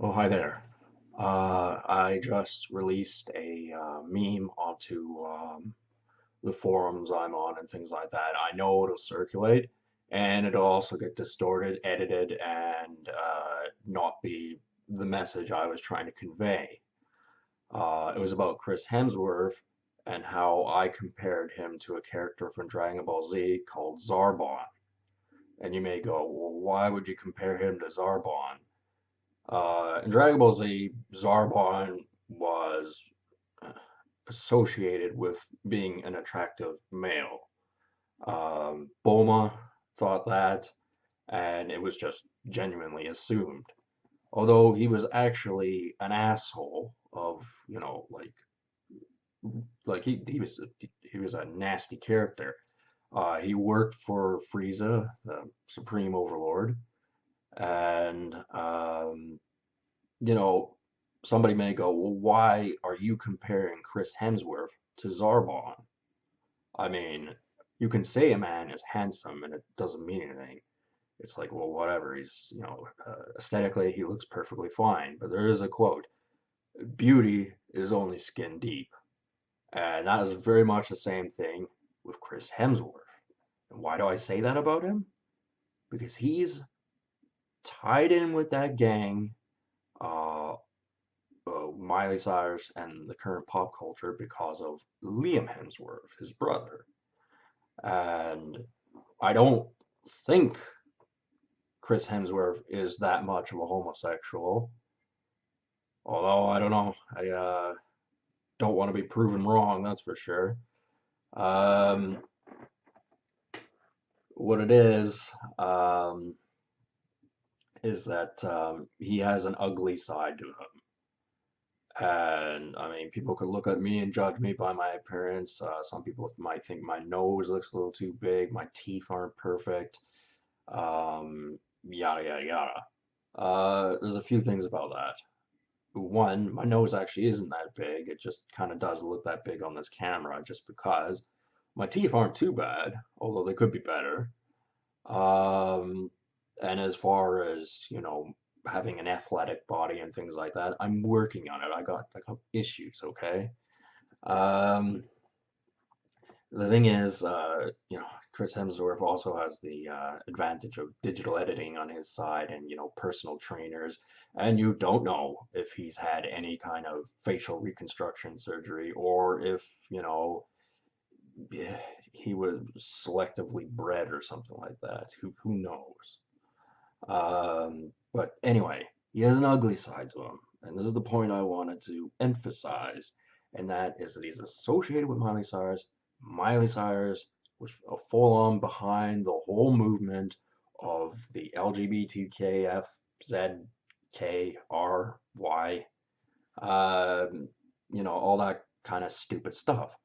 Oh, hi there. I just released a meme onto the forums I'm on and things like that. I know it'll circulate and it'll also get distorted, edited, and not be the message I was trying to convey. It was about Chris Hemsworth and how I compared him to a character from Dragon Ball Z called Zarbon. And you may go, well, why would you compare him to Zarbon? In Dragon Ball Z, Zarbon was associated with being an attractive male. Bulma thought that, and it was just genuinely assumed. Although he was actually an asshole of, he was a nasty character. He worked for Frieza, the Supreme Overlord, and you know, somebody may go, well, why are you comparing Chris Hemsworth to Zarbon? I mean, you can say a man is handsome and it doesn't mean anything. It's like, well, whatever. Aesthetically, he looks perfectly fine. But there is a quote, beauty is only skin deep. And that is very much the same thing with Chris Hemsworth. And why do I say that about him? Because he's tied in with that gang, uh, Miley Cyrus and the current pop culture because of Liam Hemsworth, his brother. And I don't think Chris Hemsworth is that much of a homosexual. Although I don't know, I don't want to be proven wrong, that's for sure. Um, what it um, is that he has an ugly side to him. And I mean, people could look at me and judge me by my appearance. Some people might think my nose looks a little too big, my teeth aren't perfect, yada, yada, yada. There's a few things about that. One, my nose actually isn't that big. It just kind of does look that big on this camera just because. My teeth aren't too bad, although they could be better. Um, and as far as, having an athletic body and things like that, I'm working on it. I got issues, okay? Um, the thing is, Chris Hemsworth also has the advantage of digital editing on his side and, personal trainers. And you don't know if he's had any kind of facial reconstruction surgery or if, eh, he was selectively bred or something like that. Who knows? But anyway, he has an ugly side to him. And this is the point I wanted to emphasize, and that is that he's associated with Miley Cyrus. Miley Cyrus was a full on behind the whole movement of the LGBTKFZKRY, all that kind of stupid stuff.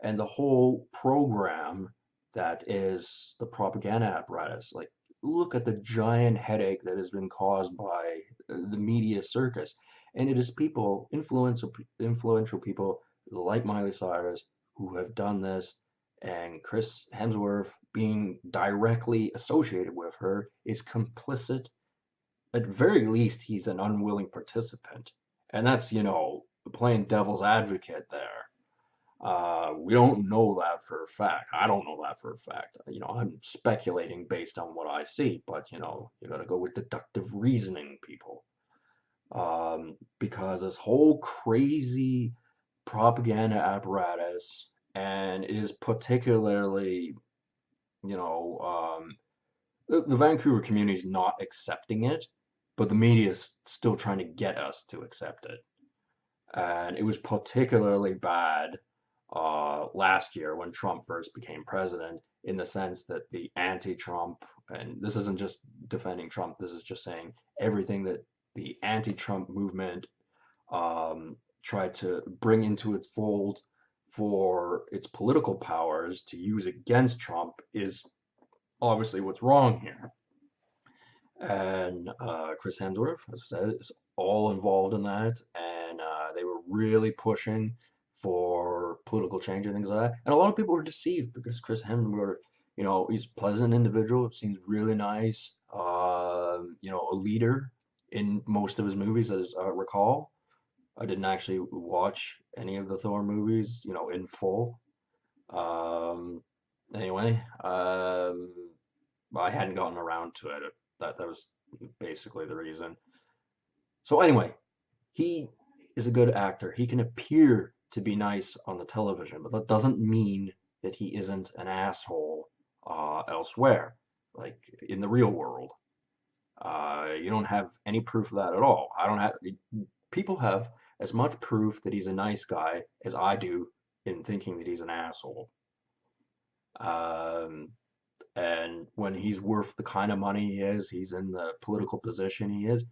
And the whole program that is the propaganda apparatus, like, look at the giant headache that has been caused by the media circus. And it is people, influential people like Miley Cyrus, who have done this. And Chris Hemsworth, being directly associated with her, is complicit. At very least, he's an unwilling participant. And that's, playing devil's advocate there. We don't know that for a fact. I don't know that for a fact. I'm speculating based on what I see, but you got to go with deductive reasoning, people. Because this whole crazy propaganda apparatus, and it is particularly, you know, the Vancouver community is not accepting it, but the media is still trying to get us to accept it. And it was particularly bad last year when Trump first became president, in the sense that the anti-Trump, and this isn't just defending Trump, this is just saying everything that the anti-Trump movement tried to bring into its fold for its political powers to use against Trump is obviously what's wrong here. And Chris Hemsworth, as I said, is all involved in that, and they were really pushing for political change and things like that. And a lot of people were deceived because Chris Hemsworth, he's a pleasant individual, seems really nice, a leader in most of his movies, as I recall. I didn't actually watch any of the Thor movies, in full. Um, anyway, I hadn't gotten around to it. That was basically the reason. So anyway, he is a good actor. He can appear to be nice on the television, but that doesn't mean that he isn't an asshole elsewhere, like in the real world. You don't have any proof of that at all. I don't have. People have as much proof that he's a nice guy as I do in thinking that he's an asshole. Um, and when he's worth the kind of money he is, he's in the political position he is,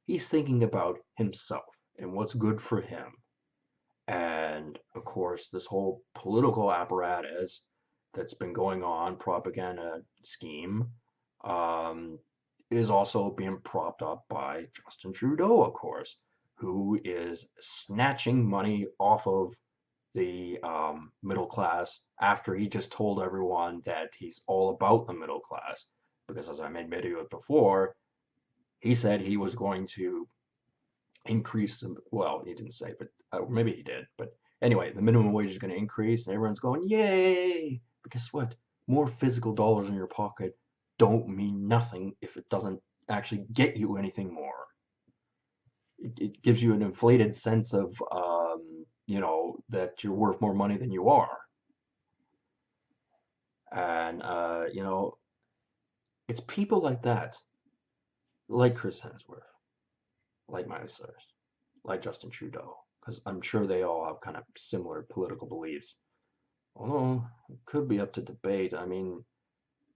he's thinking about himself and what's good for him. And of course, this whole political apparatus that's been going on, propaganda scheme, um, is also being propped up by Justin Trudeau, of course, who is snatching money off of the middle class after he just told everyone that he's all about the middle class. Because as I made videos before, he said he was going to increase them. Well, he didn't say, but maybe he did. But anyway, the minimum wage is going to increase, and everyone's going, yay! But guess what? More physical dollars in your pocket don't mean nothing if it doesn't actually get you anything more. It gives you an inflated sense of, that you're worth more money than you are. And, it's people like that, like Chris Hemsworth, like Miley Cyrus, like Justin Trudeau, because I'm sure they all have kind of similar political beliefs. Although it could be up to debate. I mean,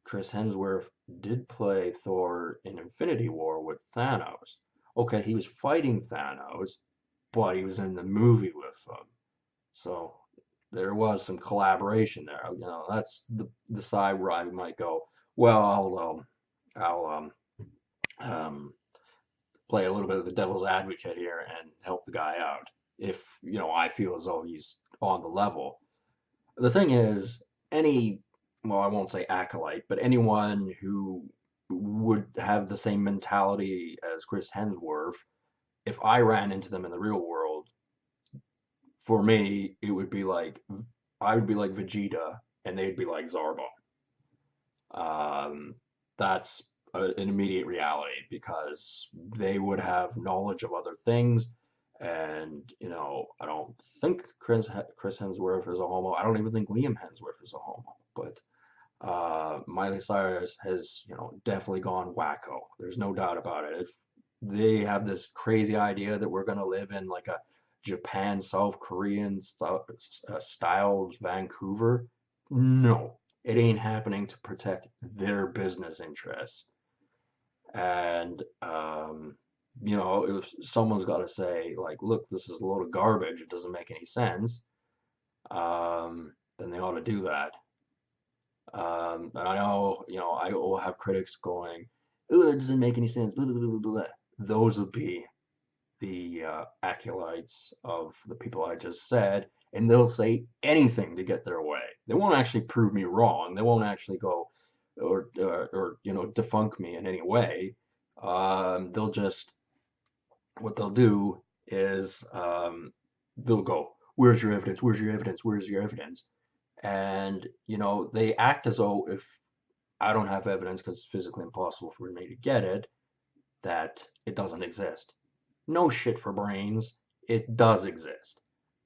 Chris Hemsworth did play Thor in Infinity War with Thanos. Okay, he was fighting Thanos, but he was in the movie with him. So there was some collaboration there. That's the side where I might go, well, I'll um, play a little bit of the devil's advocate here and help the guy out if I feel as though he's on the level. The thing is, any well, I won't say acolyte, but anyone who would have the same mentality as Chris Hemsworth, if I ran into them in the real world, for me, it would be like I would be like Vegeta and they'd be like Zarbon. Um, that's an immediate reality because they would have knowledge of other things. And, I don't think Chris Hemsworth is a homo. I don't even think Liam Hemsworth is a homo. But Miley Cyrus has, definitely gone wacko. There's no doubt about it. If they have this crazy idea that we're going to live in like a Japan, South Korean style Vancouver, no, it ain't happening to protect their business interests. And, if someone's got to say, like, look, this is a load of garbage, it doesn't make any sense, then they ought to do that. And I know, I will have critics going, oh, that doesn't make any sense, blah, blah, blah, blah, blah. Those would be the acolytes of the people I just said, and they'll say anything to get their way. They won't actually prove me wrong. They won't actually go or defunk me in any way. They'll just what they'll do is they'll go, "Where's your evidence? Where's your evidence? Where's your evidence?" And they act as though if I don't have evidence because it's physically impossible for me to get it, that it doesn't exist. No shit for brains. It does exist.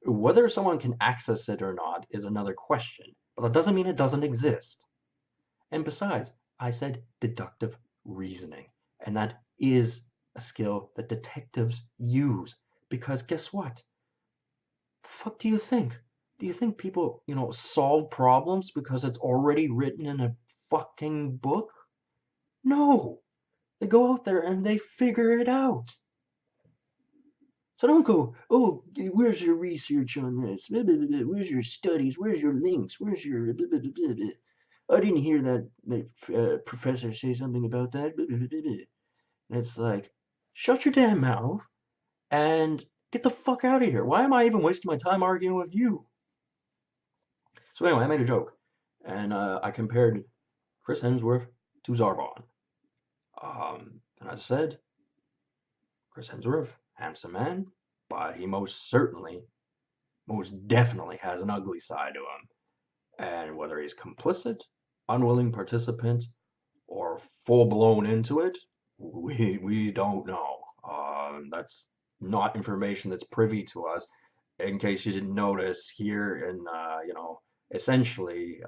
Whether someone can access it or not is another question, but that doesn't mean it doesn't exist. And besides, I said deductive reasoning, and that is a skill that detectives use. Because guess what? The fuck do you think? Do you think people, solve problems because it's already written in a fucking book? No. They go out there and they figure it out. So don't go, oh, where's your research on this? Blah, blah, blah, where's your studies? Where's your links? Where's your blah, blah, blah, blah. I didn't hear that professor say something about that. Blah, blah, blah, blah. And it's like, shut your damn mouth and get the fuck out of here. Why am I even wasting my time arguing with you? So anyway, I made a joke. And I compared Chris Hemsworth to Zarbon. And I said, Chris Hemsworth, handsome man, but he most definitely has an ugly side to him. And whether he's complicit, unwilling participant, or full blown into it, we don't know. That's not information that's privy to us. In case you didn't notice, here in essentially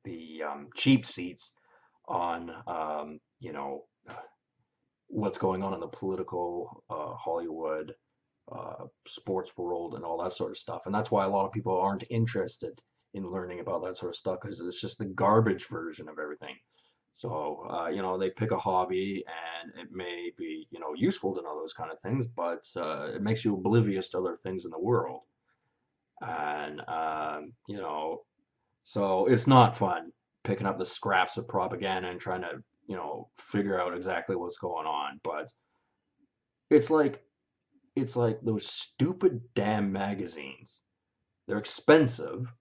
the cheap seats on what's going on in the political Hollywood sports world and all that sort of stuff. And that's why a lot of people aren't interested in learning about that sort of stuff because it's just the garbage version of everything. So, they pick a hobby and it may be, useful to know those kind of things, but it makes you oblivious to other things in the world. And, so it's not fun picking up the scraps of propaganda and trying to, figure out exactly what's going on. But it's like it's like those stupid damn magazines. They're expensive,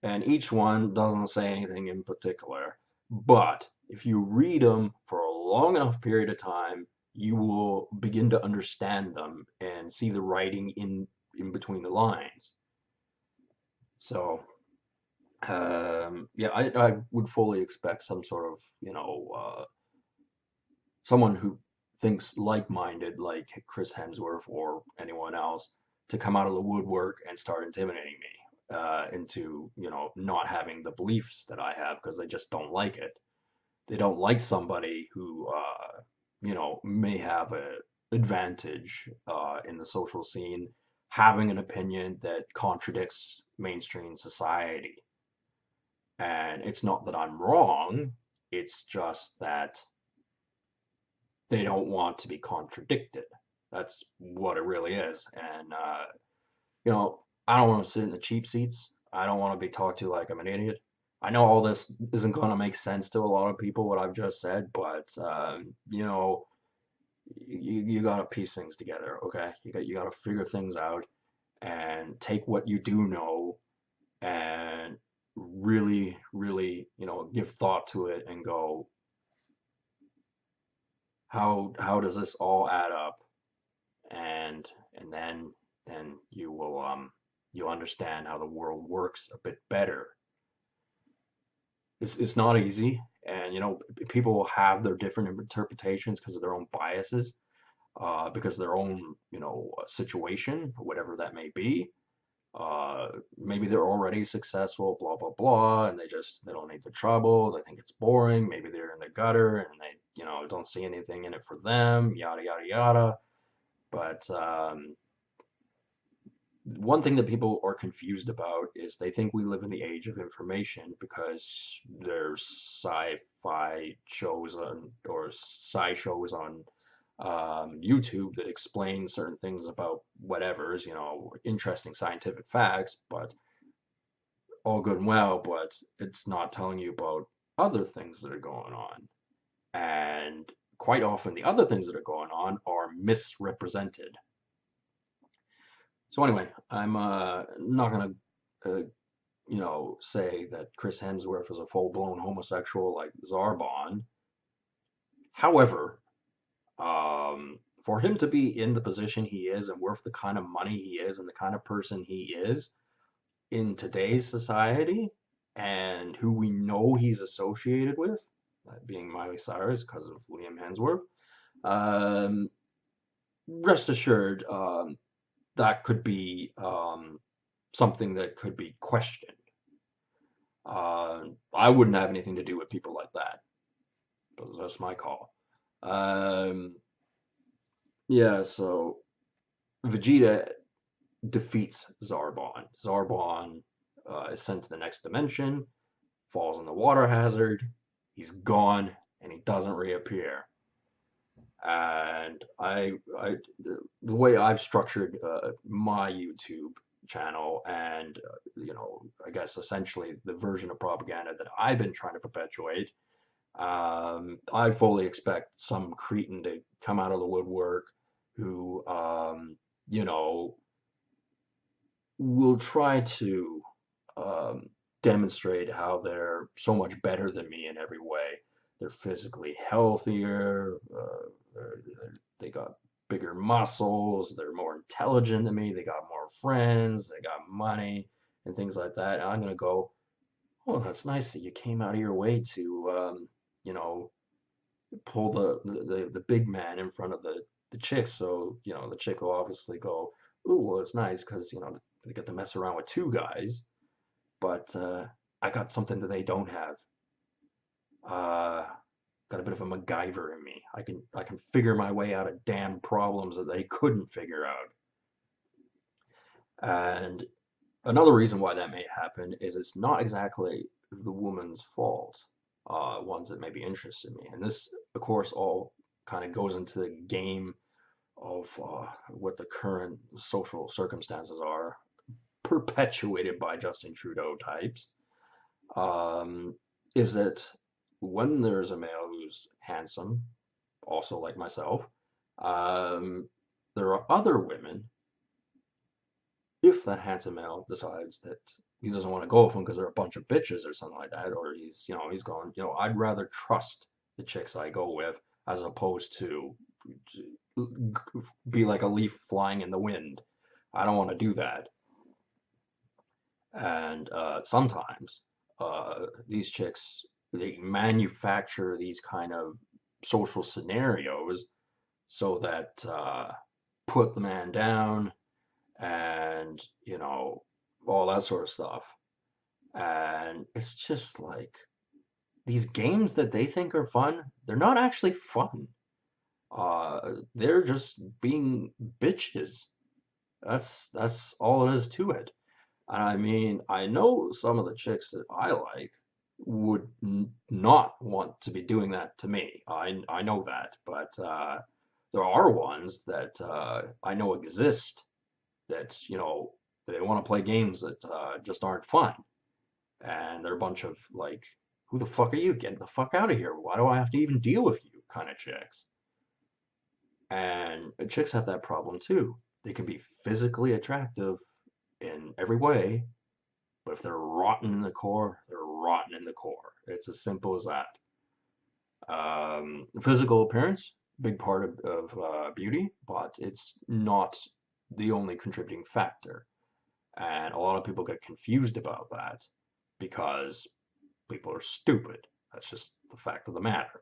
and each one doesn't say anything in particular. But if you read them for a long enough period of time, you will begin to understand them and see the writing in between the lines. So, yeah, I would fully expect some sort of, someone who thinks like-minded, like Chris Hemsworth or anyone else, to come out of the woodwork and start intimidating me into, not having the beliefs that I have because they just don't like it. They don't like somebody who, may have a advantage in the social scene, having an opinion that contradicts mainstream society. And it's not that I'm wrong, it's just that they don't want to be contradicted. That's what it really is. And, I don't want to sit in the cheap seats. I don't want to be talked to like I'm an idiot. I know all this isn't going to make sense to a lot of people, what I've just said, but, you got to piece things together, okay? You got to figure things out and take what you do know and really, really, give thought to it and go, how does this all add up? and and then you'll understand how the world works a bit better. It's not easy, and people will have their different interpretations because of their own biases, because of their own situation, whatever that may be. Maybe they're already successful, blah blah blah, and they don't need the trouble. They think it's boring. Maybe they're in the gutter and they don't see anything in it for them. Yada yada yada. But one thing that people are confused about is they think we live in the age of information because there's sci-fi shows or sci shows on YouTube that explain certain things about whatever's, interesting scientific facts, but all good and well, but it's not telling you about other things that are going on. And quite often the other things that are going on are misrepresented. So anyway, I'm not gonna say that Chris Hemsworth is a full-blown homosexual like Zarbon. However, for him to be in the position he is and worth the kind of money he is and the kind of person he is in today's society and who we know he's associated with, that being Miley Cyrus because of Liam Hemsworth, um, rest assured, that could be something that could be questioned. I wouldn't have anything to do with people like that. But that's my call. Um, yeah, so Vegeta defeats Zarbon. Zarbon is sent to the next dimension, falls in the water hazard, he's gone, and he doesn't reappear. And the way I've structured my YouTube channel and I guess essentially the version of propaganda that I've been trying to perpetuate, I fully expect some cretin to come out of the woodwork who you know will try to um, demonstrate how they're so much better than me in every way. They're physically healthier. They got bigger muscles, they're more intelligent than me, they got more friends, they got money, and things like that. And I'm gonna go, oh, that's nice that you came out of your way to, you know, pull the big man in front of the chick. So, the chick will obviously go, ooh, well, it's nice because, they get to mess around with two guys, but I got something that they don't have. Uh, got a bit of a MacGyver in me. I can figure my way out of damn problems that they couldn't figure out. And another reason why that may happen is it's not exactly the woman's fault, ones that may be interested in me. And this, of course, all kind of goes into the game of what the current social circumstances are, perpetuated by Justin Trudeau types, um, is that when there's a male who's handsome, also like myself, um, there are other women, if that handsome male decides that he doesn't want to go with him because they're a bunch of bitches or something like that, or he's going, I'd rather trust the chicks I go with as opposed to be like a leaf flying in the wind. I don't want to do that. And sometimes these chicks, they manufacture these kind of social scenarios so that put the man down and, all that sort of stuff. And it's just like these games that they think are fun, they're not actually fun. They're just being bitches. That's all it is to it. And I mean, I know some of the chicks that I like would not want to be doing that to me. I know that, but there are ones that I know exist that they want to play games that just aren't fun, and they're a bunch of like, who the fuck are you? Get the fuck out of here! Why do I have to even deal with you? Kind of chicks. And chicks have that problem too. They can be physically attractive in every way, but if they're rotten in the core, they're rotten in the core. It's as simple as that. Physical appearance, big part of beauty, but it's not the only contributing factor. And a lot of people get confused about that because people are stupid. That's just the fact of the matter.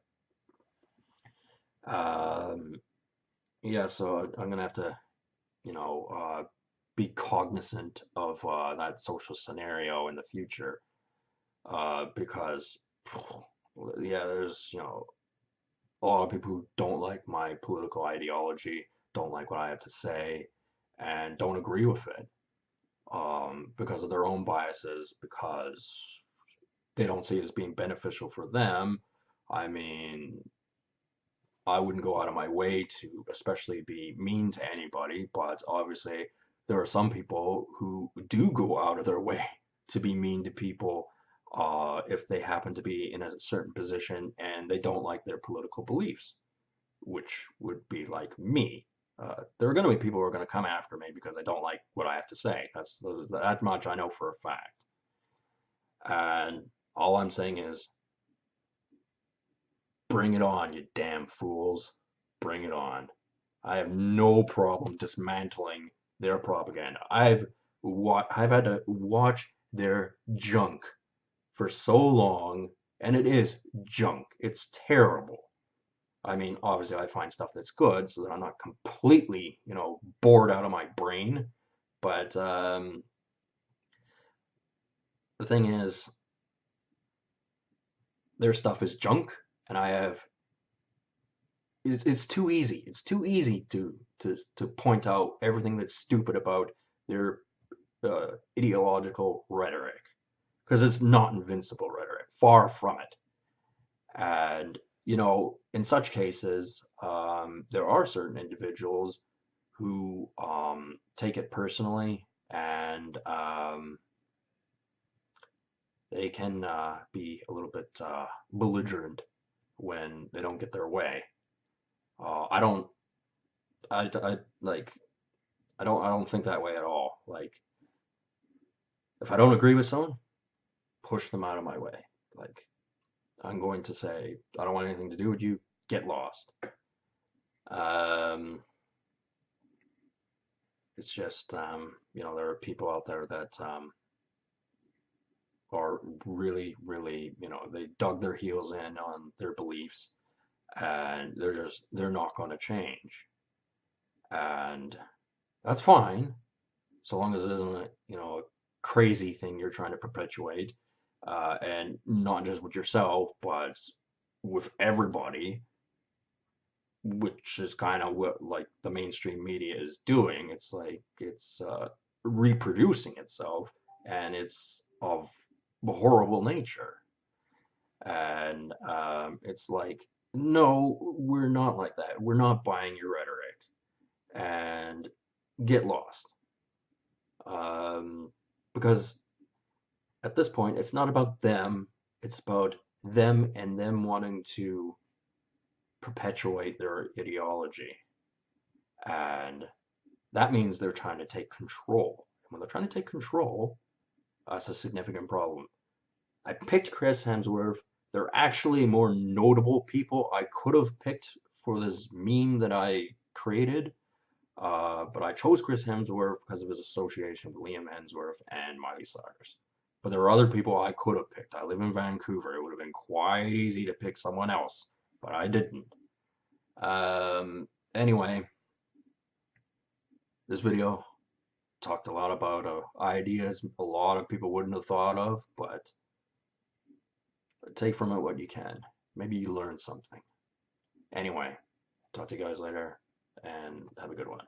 Um, yeah, so I'm gonna have to, be cognizant of that social scenario in the future, because, yeah, there's, a lot of people who don't like my political ideology, don't like what I have to say, and don't agree with it, because of their own biases, because they don't see it as being beneficial for them. I mean, I wouldn't go out of my way to especially be mean to anybody, but obviously there are some people who do go out of their way to be mean to people if they happen to be in a certain position and they don't like their political beliefs, which would be like me. There are going to be people who are going to come after me because they don't like what I have to say. That's that much I know for a fact. And all I'm saying is, bring it on, you damn fools. Bring it on. I have no problem dismantling their propaganda. I've had to watch their junk for so long, and it is junk. It's terrible. I mean, obviously, I find stuff that's good so that I'm not completely, bored out of my brain. But the thing is, their stuff is junk, and it's too easy. It's too easy to point out everything that's stupid about their ideological rhetoric, because it's not invincible rhetoric. Far from it. And in such cases, there are certain individuals who take it personally, and they can be a little bit belligerent when they don't get their way. I don't, I like, I don't think that way at all. Like, if I don't agree with someone, push them out of my way. Like, I'm going to say, I don't want anything to do with you. Get lost. Um, It's just, there are people out there that are really, really, they dug their heels in on their beliefs, and they're not going to change. And that's fine, so long as it isn't a crazy thing you're trying to perpetuate, and not just with yourself, but with everybody, which is kind of what like the mainstream media is doing. It's like it's reproducing itself, and it's of a horrible nature. And it's like, no, we're not like that. We're not buying your rhetoric, and get lost. Um, because at this point, it's not about them. It's about them and them wanting to perpetuate their ideology. And that means they're trying to take control. And when they're trying to take control, that's a significant problem. I picked Chris Hemsworth. There are actually more notable people I could have picked for this meme that I created, but I chose Chris Hemsworth because of his association with Liam Hemsworth and Miley Cyrus. But there are other people I could have picked. I live in Vancouver. It would have been quite easy to pick someone else, but I didn't. Anyway, this video talked a lot about ideas a lot of people wouldn't have thought of, but take from it what you can. Maybe you learned something. Anyway, talk to you guys later and have a good one.